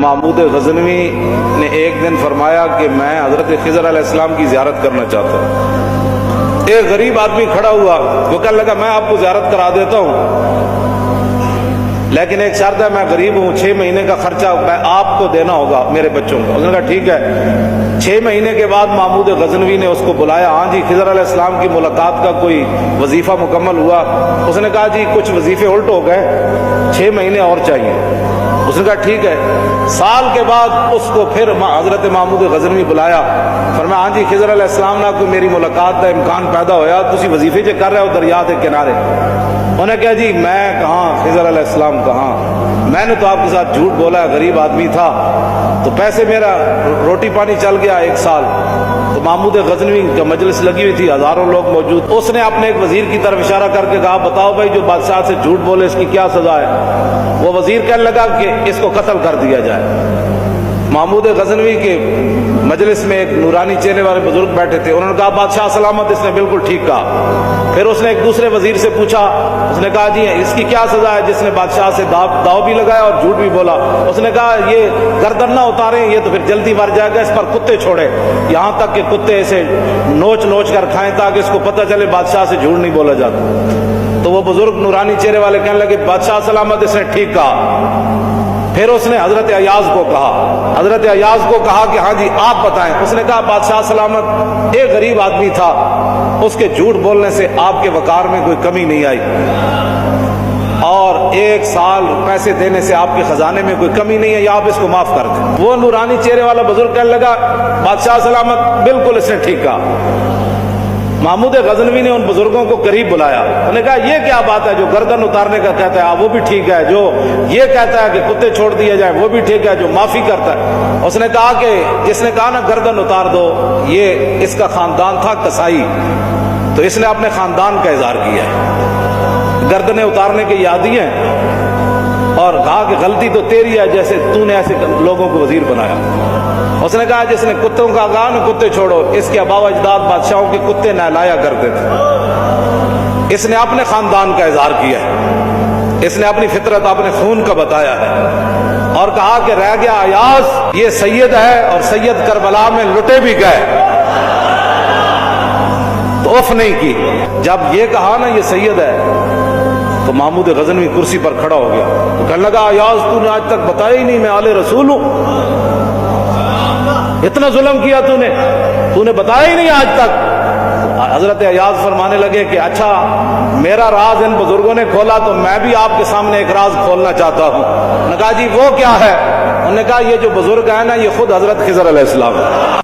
محمود غزنوی نے ایک دن فرمایا کہ میں حضرت خضر علیہ السلام کی زیارت کرنا چاہتا ہوں۔ ایک غریب آدمی کھڑا ہوا، وہ کہنے لگا میں آپ کو زیارت کرا دیتا ہوں، لیکن ایک شرط ہے، میں غریب ہوں، 6 مہینے کا خرچہ آپ کو دینا ہوگا میرے بچوں کو۔ اس نے کہا ٹھیک ہے۔ 6 مہینے کے بعد محمود غزنوی نے اس کو بلایا، ہاں جی خضر علیہ السلام کی ملاقات کا کوئی وظیفہ مکمل ہوا؟ اس نے کہا جی کچھ وظیفے الٹ ہو گئے، 6 مہینے اور چاہیے۔ اس نے کہا ٹھیک ہے۔ سال کے بعد اس کو پھر حضرت محمود غزنوی بلایا، فرمایا ہاں جی خضر علیہ السلام نہ کوئی میری ملاقات کا امکان پیدا ہویا، تسی وظیفے جو کر رہے ہو دریا کے کنارے۔ انہوں نے کہا جی میں کہاں، خضر علیہ السلام کہاں، میں نے تو آپ کے ساتھ جھوٹ بولا ہے، غریب آدمی تھا تو پیسے میرا روٹی پانی چل گیا 1 سال۔ تو محمود غزنوی کا مجلس لگی ہوئی تھی، ہزاروں لوگ موجود، اس نے اپنے ایک وزیر کی طرف اشارہ کر کے کہا بتاؤ بھائی جو بادشاہ سے جھوٹ بولے اس کی کیا سزا ہے؟ وہ وزیر کہنے لگا کہ اس کو قتل کر دیا جائے۔ محمود غزنوی کے مجلس میں ایک نورانی چہرے والے بزرگ بیٹھے تھے، انہوں نے کہا بادشاہ سلامت، اس نے بالکل ٹھیک کہا۔ پھر اس نے ایک دوسرے وزیر سے پوچھا، اس نے کہا جی اس کی کیا سزا ہے جس نے بادشاہ سے داؤ بھی لگایا اور جھوٹ بھی بولا؟ اس نے کہا یہ گردن نہ اتاریں، یہ تو پھر جلدی مر جائے گا، اس پر کتے چھوڑے، یہاں تک کہ کتے اسے نوچ نوچ کر کھائیں تاکہ اس کو پتہ چلے بادشاہ سے جھوٹ نہیں بولا جاتا۔ تو وہ بزرگ نورانی چہرے والے کہنے لگے بادشاہ سلامت، اس نے ٹھیک کہا۔ پھر اس نے حضرت ایاز کو کہا، حضرت ایاز کو کہا کہ ہاں جی آپ بتائیں۔ اس نے کہا بادشاہ سلامت، ایک غریب آدمی تھا، اس کے جھوٹ بولنے سے آپ کے وقار میں کوئی کمی نہیں آئی، اور 1 سال پیسے دینے سے آپ کے خزانے میں کوئی کمی نہیں ہے، یا آپ اس کو معاف کر دیں۔ وہ نورانی چہرے والا بزرگ کہنے لگا بادشاہ سلامت بالکل اس نے ٹھیک کہا۔ محمود غزنوی نے ان بزرگوں کو قریب بلایا، انہوں نے کہا یہ کیا بات ہے، جو گردن اتارنے کا کہتا ہے وہ بھی ٹھیک ہے، جو یہ کہتا ہے کہ کتے چھوڑ دیے جائیں وہ بھی ٹھیک ہے، جو معافی کرتا ہے۔ اس نے کہا کہ جس نے کہا نا گردن اتار دو، یہ اس کا خاندان تھا قصائی، تو اس نے اپنے خاندان کا اظہار کیا ہے، گردنیں اتارنے کے عادی ہیں، اور کہا کہ غلطی تو تیری ہے، جیسے تو نے ایسے لوگوں کو وزیر بنایا۔ اس نے کہا جس نے کتوں کا کہا نا کتے چھوڑو، اس کے آباء و اجداد بادشاہوں کے کتے نہلایا کرتے تھے۔ اس نے اپنے خاندان کا اظہار کیا ہے، اس نے اپنی فطرت اپنے خون کا بتایا ہے، اور کہا کہ رہ گیا ایاز یہ سید ہے، اور سید کربلا میں لٹے بھی گئے، تو اف نہیں کی۔ جب یہ کہا نا یہ سید ہے، تو محمود غزنوی کرسی پر کھڑا ہو گیا، تو کہنے لگا ایاز تو نے آج تک بتایا ہی نہیں میں آل رسول ہوں، اتنا ظلم کیا تو نے بتایا ہی نہیں آج تک۔ حضرت ایاز فرمانے لگے کہ اچھا میرا راز ان بزرگوں نے کھولا تو میں بھی آپ کے سامنے ایک راز کھولنا چاہتا ہوں۔ انہوں نے کہا جی وہ کیا ہے؟ انہوں نے کہا یہ جو بزرگ ہے نا یہ خود حضرت خضر علیہ السلام ہے۔